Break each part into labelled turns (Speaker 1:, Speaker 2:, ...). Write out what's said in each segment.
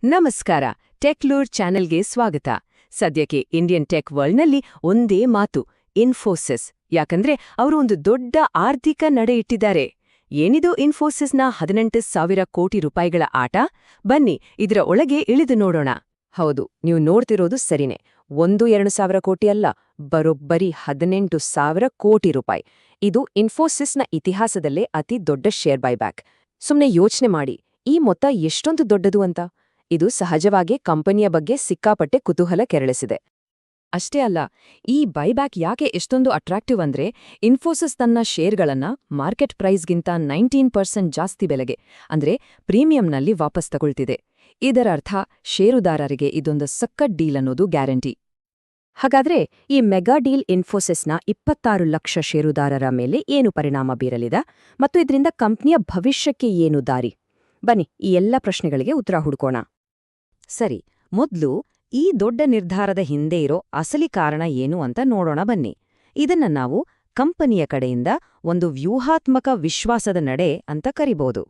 Speaker 1: ನಮಸ್ಕಾರ. ಟೆಕ್ಲೂರ್ ಚಾನೆಲ್ಗೆ ಸ್ವಾಗತ. ಸದ್ಯಕ್ಕೆ ಇಂಡಿಯನ್ ಟೆಕ್ ವರ್ಲ್ಡ್ನಲ್ಲಿ ಒಂದೇ ಮಾತು, ಇನ್ಫೋಸಿಸ್. ಯಾಕಂದ್ರೆ ಅವರು ಒಂದು ದೊಡ್ಡ ಆರ್ಥಿಕ ನಡೆ ಇಟ್ಟಿದ್ದಾರೆ. ಏನಿದು ಇನ್ಫೋಸಿಸ್ನ 18,000 ಕೋಟಿ ರೂಪಾಯಿಗಳ ಆಟ? ಬನ್ನಿ ಇದರ ಒಳಗೆ ಇಳಿದು ನೋಡೋಣ. ಹೌದು, ನೀವು ನೋಡ್ತಿರೋದು ಸರಿನೇ. 1-2 ಕೋಟಿ ಅಲ್ಲ, ಬರೋಬ್ಬರಿ 18,000 ಕೋಟಿ ರೂಪಾಯಿ. ಇದು ಇನ್ಫೋಸಿಸ್ನ ಇತಿಹಾಸದಲ್ಲೇ ಅತಿ ದೊಡ್ಡ ಶೇರ್ ಬೈಬ್ಯಾಕ್. ಸುಮ್ನೆ ಯೋಚನೆ ಮಾಡಿ, ಈ ಮೊತ್ತ ಎಷ್ಟೊಂದು ದೊಡ್ಡದು ಅಂತ. ಇದು ಸಹಜವಾಗಿ ಕಂಪನಿಯ ಬಗ್ಗೆ ಸಿಕ್ಕಾಪಟ್ಟೆ ಕುತೂಹಲ ಕೆರಳಿಸಿದೆ. ಅಷ್ಟೇ ಅಲ್ಲ, ಈ ಬೈಬ್ಯಾಕ್ ಯಾಕೆ ಎಷ್ಟೊಂದು ಅಟ್ರಾಕ್ಟಿವ್ ಅಂದ್ರೆ, ಇನ್ಫೋಸಿಸ್ ತನ್ನ ಶೇರ್ಗಳನ್ನ ಮಾರ್ಕೆಟ್ ಪ್ರೈಸ್ಗಿಂತ 19% ಜಾಸ್ತಿ ಬೆಲೆಗೆ, ಅಂದ್ರೆ ಪ್ರೀಮಿಯಂನಲ್ಲಿ ವಾಪಸ್ ತಗೊಳ್ತಿದೆ. ಇದರರ್ಥ ಷೇರುದಾರರಿಗೆ ಇದೊಂದು ಸಕ್ಕತ್ ಡೀಲ್ ಅನ್ನೋದು ಗ್ಯಾರಂಟಿ. ಹಾಗಾದ್ರೆ ಈ ಮೆಗಾ ಡೀಲ್ ಇನ್ಫೋಸಿಸ್ನ 26 ಲಕ್ಷ ಷೇರುದಾರರ ಮೇಲೆ ಏನು ಪರಿಣಾಮ ಬೀರಲಿದೆ ಮತ್ತು ಇದರಿಂದ ಕಂಪ್ನಿಯ ಭವಿಷ್ಯಕ್ಕೆ ಏನು ದಾರಿ? ಬನ್ನಿ ಈ ಎಲ್ಲ ಪ್ರಶ್ನೆಗಳಿಗೆ ಉತ್ತರ ಹುಡುಕೋಣ. ಸರಿ, ಮೊದ್ಲು ಈ ದೊಡ್ಡ ನಿರ್ಧಾರದ ಹಿಂದೆ ಇರೋ ಅಸಲಿ ಕಾರಣ ಏನು ಅಂತ ನೋಡೋಣ ಬನ್ನಿ. ಇದನ್ನ ನಾವು ಕಂಪನಿಯ ಕಡೆಯಿಂದ ಒಂದು ವ್ಯೂಹಾತ್ಮಕ ವಿಶ್ವಾಸದ ನಡೆ ಅಂತ ಕರಿಬಹುದು.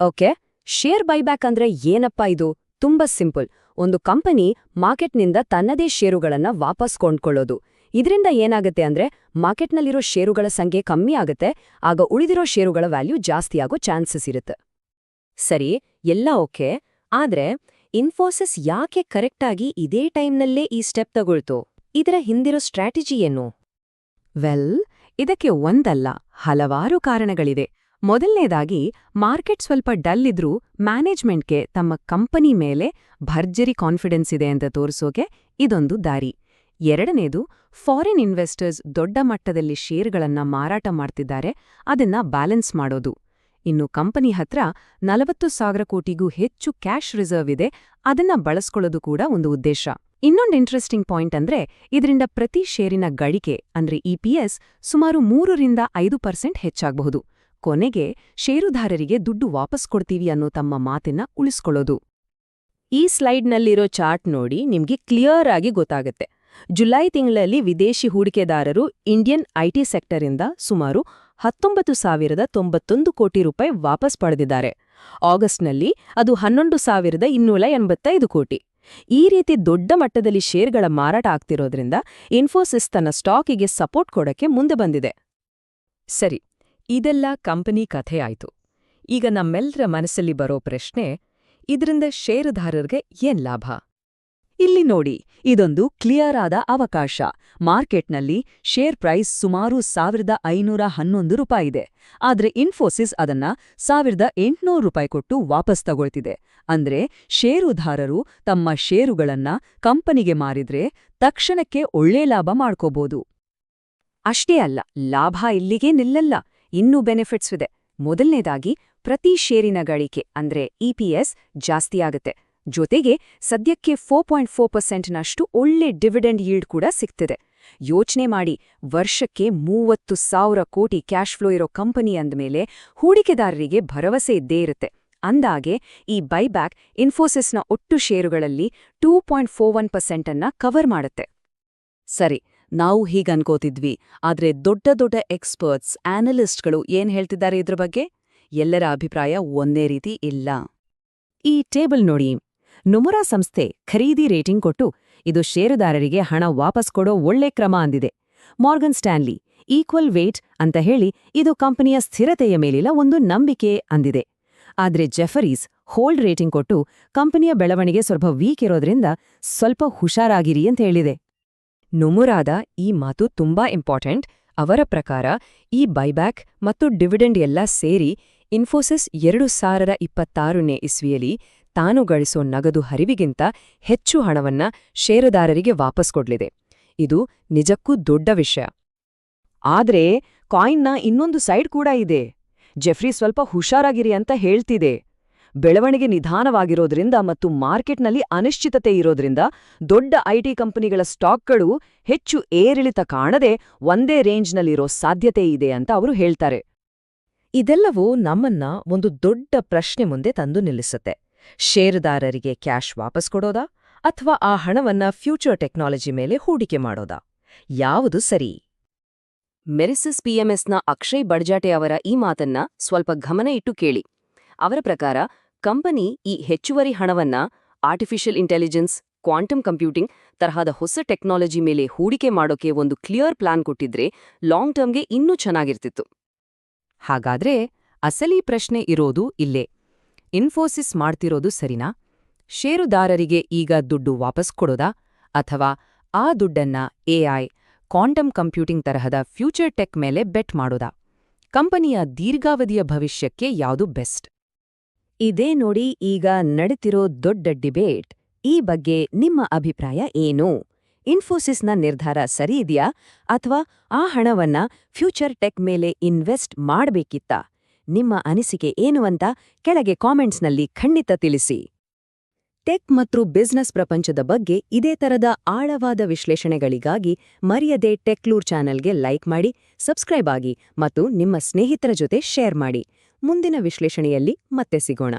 Speaker 1: ಓಕೆ, ಶೇರ್ ಬೈಬ್ಯಾಕ್ ಅಂದ್ರೆ ಏನಪ್ಪಾ ಇದು? ತುಂಬಾ ಸಿಂಪಲ್. ಒಂದು ಕಂಪನಿ ಮಾರ್ಕೆಟ್ನಿಂದ ತನ್ನದೇ ಷೇರುಗಳನ್ನ ವಾಪಸ್ ಕೊಂಡ್ಕೊಳ್ಳೋದು. ಇದರಿಂದ ಏನಾಗುತ್ತೆ ಅಂದ್ರೆ, ಮಾರ್ಕೆಟ್ನಲ್ಲಿರೋ ಷೇರುಗಳ ಸಂಖ್ಯೆ ಕಮ್ಮಿ ಆಗುತ್ತೆ, ಆಗ ಉಳಿದಿರೋ ಷೇರುಗಳ ವ್ಯಾಲ್ಯೂ ಜಾಸ್ತಿಯಾಗೋ ಚಾನ್ಸಸ್ ಇರುತ್ತೆ. ಸರಿ, ಎಲ್ಲ ಓಕೆ. ಆದ್ರೆ ಇನ್ಫೋಸಿಸ್ ಯಾಕೆ ಕರೆಕ್ಟಾಗಿ ಇದೇ ಟೈಮ್ನಲ್ಲೇ ಈ ಸ್ಟೆಪ್ ತಗೊಳ್ತು? ಇದರ ಹಿಂದಿರೋ ಸ್ಟ್ರಾಟಜಿ ಏನು? ಇದಕ್ಕೆ ಒಂದಲ್ಲ, ಹಲವಾರು ಕಾರಣಗಳಿವೆ. ಮೊದಲನೇದಾಗಿ, ಮಾರ್ಕೆಟ್ ಸ್ವಲ್ಪ ಡಲ್ ಇದ್ರೂ ಮ್ಯಾನೇಜ್ಮೆಂಟ್ಗೆ ತಮ್ಮ ಕಂಪನಿ ಮೇಲೆ ಭರ್ಜರಿ ಕಾನ್ಫಿಡೆನ್ಸ್ ಇದೆ ಅಂತ ತೋರಿಸೋಕೆ ಇದೊಂದು ದಾರಿ. ಎರಡನೇದು, ಫಾರಿನ್ ಇನ್ವೆಸ್ಟರ್ಸ್ ದೊಡ್ಡ ಮಟ್ಟದಲ್ಲಿ ಷೇರುಗಳನ್ನ ಮಾರಾಟ ಮಾಡ್ತಿದ್ದಾರೆ, ಅದನ್ನ ಬ್ಯಾಲೆನ್ಸ್ ಮಾಡೋದು. ಇನ್ನು ಕಂಪನಿ ಹತ್ರ 40,000 ಕೋಟಿಗೂ ಹೆಚ್ಚು ಕ್ಯಾಶ್ ರಿಸರ್ವ್ ಇದೆ, ಅದನ್ನ ಬಳಸ್ಕೊಳ್ಳೋದು ಕೂಡ ಒಂದು ಉದ್ದೇಶ. ಇನ್ನೊಂದು ಇಂಟ್ರೆಸ್ಟಿಂಗ್ ಪಾಯಿಂಟ್ ಅಂದ್ರೆ, ಇದರಿಂದ ಪ್ರತಿ ಷೇರಿನ ಗಳಿಕೆ ಅಂದ್ರೆ ಇಪಿಎಸ್ ಸುಮಾರು 3-5% ಹೆಚ್ಚಾಗಬಹುದು. ಕೊನೆಗೆ ಷೇರುದಾರರಿಗೆ ದುಡ್ಡು ವಾಪಸ್ ಕೊಡ್ತೀವಿ ಅನ್ನೋ ತಮ್ಮ ಮಾತನ್ನ ಉಳಿಸ್ಕೊಳ್ಳೋದು. ಈ ಸ್ಲೈಡ್ನಲ್ಲಿರೋ ಚಾರ್ಟ್ ನೋಡಿ ನಿಮ್ಗೆ ಕ್ಲಿಯರ್ ಆಗಿ ಗೊತ್ತಾಗುತ್ತೆ. ಜುಲೈ ತಿಂಗಳಲ್ಲಿ ವಿದೇಶಿ ಹೂಡಿಕೆದಾರರು ಇಂಡಿಯನ್ ಐಟಿ ಸೆಕ್ಟರಿಂದ ಸುಮಾರು 19,091 ಕೋಟಿ ರೂಪಾಯಿ ವಾಪಸ್ ಪಡೆದಿದ್ದಾರೆ. ಆಗಸ್ಟ್ನಲ್ಲಿ ಅದು 11,285 ಕೋಟಿ. ಈ ರೀತಿ ದೊಡ್ಡ ಮಟ್ಟದಲ್ಲಿ ಶೇರ್ಗಳ ಮಾರಾಟ ಆಗ್ತಿರೋದ್ರಿಂದ ಇನ್ಫೋಸಿಸ್ ತನ್ನ ಸ್ಟಾಕಿಗೆ ಸಪೋರ್ಟ್ ಕೊಡಕ್ಕೆ ಮುಂದೆ ಬಂದಿದೆ. ಸರಿ, ಇದೆಲ್ಲ ಕಂಪನಿ ಕಥೆ ಆಯ್ತು. ಈಗ ನಮ್ಮೆಲ್ಲರ ಮನಸ್ಸಲ್ಲಿ ಬರೋ ಪ್ರಶ್ನೆ, ಇದರಿಂದ ಷೇರುದಾರರಿಗೆ ಏನ್ ಲಾಭ? ಇಲ್ಲಿ ನೋಡಿ, ಇದೊಂದು ಕ್ಲಿಯರ್ ಆದ ಅವಕಾಶ. ಮಾರ್ಕೆಟ್ನಲ್ಲಿ ಶೇರ್ ಪ್ರೈಸ್ ಸುಮಾರು 1,511 ರೂಪಾಯಿ ಇದೆ. ಆದ್ರೆ ಇನ್ಫೋಸಿಸ್ ಅದನ್ನ 1,800 ರೂಪಾಯಿ ಕೊಟ್ಟು ವಾಪಸ್ ತಗೊಳ್ತಿದೆ. ಅಂದ್ರೆ ಷೇರುದಾರರು ತಮ್ಮ ಷೇರುಗಳನ್ನ ಕಂಪನಿಗೆ ಮಾರಿದ್ರೆ ತಕ್ಷಣಕ್ಕೆ ಒಳ್ಳೆ ಲಾಭ ಮಾಡ್ಕೋಬಹುದು. ಅಷ್ಟೇ ಅಲ್ಲ, ಲಾಭ ಇಲ್ಲಿಗೆ ನಿಲ್ಲಲ್ಲ, ಇನ್ನೂ ಬೆನಿಫಿಟ್ಸ್ ಇದೆ. ಮೊದಲನೇದಾಗಿ, ಪ್ರತಿ ಷೇರಿನ ಗಳಿಕೆ ಅಂದ್ರೆ ಇಪಿಎಸ್ ಜಾಸ್ತಿಯಾಗುತ್ತೆ. ಜೊತೆಗೆ ಸದ್ಯಕ್ಕೆ 4.4%ನಷ್ಟು ಒಳ್ಳೆ ಡಿವಿಡೆಂಡ್ ಯೀಲ್ಡ್ ಕೂಡ ಸಿಗ್ತಿದೆ. ಯೋಚನೆ ಮಾಡಿ, ವರ್ಷಕ್ಕೆ 30,000 ಕೋಟಿ ಕ್ಯಾಶ್ ಫ್ಲೋ ಇರೋ ಕಂಪನಿ ಅಂದಮೇಲೆ ಹೂಡಿಕೆದಾರರಿಗೆ ಭರವಸೆ ಇದ್ದೇ ಇರುತ್ತೆ. ಅಂದಾಗೆ ಈ ಬೈಬ್ಯಾಕ್ ಇನ್ಫೋಸಿಸ್ನ ಒಟ್ಟು ಷೇರುಗಳಲ್ಲಿ 2.41% ಅನ್ನ ಕವರ್ ಮಾಡುತ್ತೆ. ಸರಿ, ನಾವು ಹೀಗನ್ಕೋತಿದ್ವಿ, ಆದ್ರೆ ದೊಡ್ಡ ದೊಡ್ಡ ಎಕ್ಸ್ಪರ್ಟ್ಸ್, ಆನಲಿಸ್ಟ್ಗಳು ಏನ್ ಹೇಳ್ತಿದ್ದಾರೆ ಇದ್ರ ಬಗ್ಗೆ? ಎಲ್ಲರ ಅಭಿಪ್ರಾಯ ಒಂದೇ ರೀತಿ ಇಲ್ಲ. ಈ ಟೇಬಲ್ ನೋಡಿ. ನೊಮುರಾ ಸಂಸ್ಥೆ ಖರೀದಿ ರೇಟಿಂಗ್ ಕೊಟ್ಟು ಇದು ಷೇರುದಾರರಿಗೆ ಹಣ ವಾಪಸ್ ಕೊಡೋ ಒಳ್ಳೆ ಕ್ರಮ ಅಂದಿದೆ. ಮಾರ್ಗನ್ ಸ್ಟ್ಯಾನ್ಲಿ ಈಕ್ವಲ್ ವೇಟ್ ಅಂತ ಹೇಳಿ ಇದು ಕಂಪನಿಯ ಸ್ಥಿರತೆಯ ಮೇಲಿನ ಒಂದು ನಂಬಿಕೆ ಅಂದಿದೆ. ಆದ್ರೆ ಜೆಫರೀಸ್ ಹೋಲ್ಡ್ ರೇಟಿಂಗ್ ಕೊಟ್ಟು ಕಂಪನಿಯ ಬೆಳವಣಿಗೆ ಸ್ವಲ್ಪ ವೀಕ್ ಇರೋದ್ರಿಂದ ಸ್ವಲ್ಪ ಹುಷಾರಾಗಿರಿ ಅಂತ ಹೇಳಿದೆ. ನೊಮುರಾದ ಈ ಮಾತು ತುಂಬಾ ಇಂಪಾರ್ಟೆಂಟ್. ಅವರ ಪ್ರಕಾರ ಈ ಬೈಬ್ಯಾಕ್ ಮತ್ತು ಡಿವಿಡೆಂಡ್ ಎಲ್ಲ ಸೇರಿ ಇನ್ಫೋಸಿಸ್ 2026ನೇ ಇಸ್ವಿಯಲ್ಲಿ ತಾನು ಗಳಿಸೋ ನಗದು ಹರಿವಿಗಿಂತ ಹೆಚ್ಚು ಹಣವನ್ನ ಷೇರುದಾರರಿಗೆ ವಾಪಸ್ ಕೊಡ್ಲಿದೆ. ಇದು ನಿಜಕ್ಕೂ ದೊಡ್ಡ ವಿಷಯ. ಆದ್ರೆ ಕಾಯಿನ್ನ ಇನ್ನೊಂದು ಸೈಡ್ ಕೂಡ ಇದೆ. ಜೆಫ್ರಿ ಸ್ವಲ್ಪ ಹುಷಾರಾಗಿರಿ ಅಂತ ಹೇಳ್ತಿದೆ. ಬೆಳವಣಿಗೆ ನಿಧಾನವಾಗಿರೋದ್ರಿಂದ ಮತ್ತು ಮಾರ್ಕೆಟ್ನಲ್ಲಿ ಅನಿಶ್ಚಿತತೆ ಇರೋದ್ರಿಂದ ದೊಡ್ಡ ಐಟಿ ಕಂಪನಿಗಳ ಸ್ಟಾಕ್ಗಳು ಹೆಚ್ಚು ಏರಿಳಿತ ಕಾಣದೆ ಒಂದೇ ರೇಂಜ್ನಲ್ಲಿರೋ ಸಾಧ್ಯತೆ ಇದೆ ಅಂತ ಅವರು ಹೇಳ್ತಾರೆ. ಇದೆಲ್ಲವೂ ನಮ್ಮನ್ನ ಒಂದು ದೊಡ್ಡ ಪ್ರಶ್ನೆ ಮುಂದೆ ತಂದು ನಿಲ್ಲಿಸುತ್ತೆ. ಷೇರುದಾರರಿಗೆ ಕ್ಯಾಶ್ ವಾಪಸ್ ಕೊಡೋದಾ ಅಥವಾ ಆ ಹಣವನ್ನ ಫ್ಯೂಚರ್ ಟೆಕ್ನಾಲಜಿ ಮೇಲೆ ಹೂಡಿಕೆ ಮಾಡೋದಾ? ಯಾವುದು ಸರಿ? ಮೆರಿಸಿಸ್ ಪಿಎಂಎಸ್ನ ಅಕ್ಷಯ್ ಬಡ್ಜಾಟೆ ಅವರ ಈ ಮಾತನ್ನ ಸ್ವಲ್ಪ ಗಮನ ಇಟ್ಟು ಕೇಳಿ. ಅವರ ಪ್ರಕಾರ ಕಂಪನಿ ಈ ಹೆಚ್ಚುವರಿ ಹಣವನ್ನ ಆರ್ಟಿಫಿಷಿಯಲ್ ಇಂಟೆಲಿಜೆನ್ಸ್, ಕ್ವಾಂಟಮ್ ಕಂಪ್ಯೂಟಿಂಗ್ ತರಹದ ಹೊಸ ಟೆಕ್ನಾಲಜಿ ಮೇಲೆ ಹೂಡಿಕೆ ಮಾಡೋಕೆ ಒಂದು ಕ್ಲಿಯರ್ ಪ್ಲಾನ್ ಕೊಟ್ಟಿದ್ರೆ ಲಾಂಗ್ ಟರ್ಮ್ಗೆ ಇನ್ನೂ ಚೆನ್ನಾಗಿರ್ತಿತ್ತು.
Speaker 2: ಹಾಗಾದ್ರೆ ಅಸಲಿ ಪ್ರಶ್ನೆ ಇರೋದು ಇಲ್ಲೇ. ಇನ್ಫೋಸಿಸ್ ಮಾಡ್ತಿರೋದು ಸರಿನಾ? ಷೇರುದಾರರಿಗೆ ಈಗ ದುಡ್ಡು ವಾಪಸ್ ಕೊಡೋದಾ? ಅಥವಾ ಆ ದುಡ್ಡನ್ನ ಎಐ, ಕ್ವಾಂಟಮ್ ಕಂಪ್ಯೂಟಿಂಗ್ ತರಹದ ಫ್ಯೂಚರ್ ಟೆಕ್ ಮೇಲೆ ಬೆಟ್ ಮಾಡೋದಾ? ಕಂಪನಿಯ ದೀರ್ಘಾವಧಿಯ ಭವಿಷ್ಯಕ್ಕೆ ಯಾವುದು ಬೆಸ್ಟ್?
Speaker 1: ಇದೇ ನೋಡಿ ಈಗ ನಡೀತಿರೋ ದೊಡ್ಡ ಡಿಬೇಟ್. ಈ ಬಗ್ಗೆ ನಿಮ್ಮ ಅಭಿಪ್ರಾಯ ಏನು? ಇನ್ಫೋಸಿಸ್ನ ನಿರ್ಧಾರ ಸರಿಯಿದೆಯಾ ಅಥವಾ ಆ ಹಣವನ್ನ ಫ್ಯೂಚರ್ ಟೆಕ್ ಮೇಲೆ ಇನ್ವೆಸ್ಟ್ ಮಾಡ್ಬೇಕಿತ್ತಾ? ನಿಮ್ಮ ಅನಿಸಿಕೆ ಏನು ಅಂತ ಕೆಳಗೆ ಕಾಮೆಂಟ್ಸ್ನಲ್ಲಿ ಖಂಡಿತ ತಿಳಿಸಿ. ಟೆಕ್ ಮತ್ತು ಬಿಸ್ನೆಸ್ ಪ್ರಪಂಚದ ಬಗ್ಗೆ ಇದೇ ತರದ ಆಳವಾದ ವಿಶ್ಲೇಷಣೆಗಳಿಗಾಗಿ ಮರೆಯದೆ ಟೆಕ್ಲೂರ್ ಚಾನೆಲ್ಗೆ ಲೈಕ್ ಮಾಡಿ, ಸಬ್ಸ್ಕ್ರೈಬ್ ಆಗಿ ಮತ್ತು ನಿಮ್ಮ ಸ್ನೇಹಿತರ ಜೊತೆ ಶೇರ್ ಮಾಡಿ. ಮುಂದಿನ ವಿಶ್ಲೇಷಣೆಯಲ್ಲಿ ಮತ್ತೆ ಸಿಗೋಣ.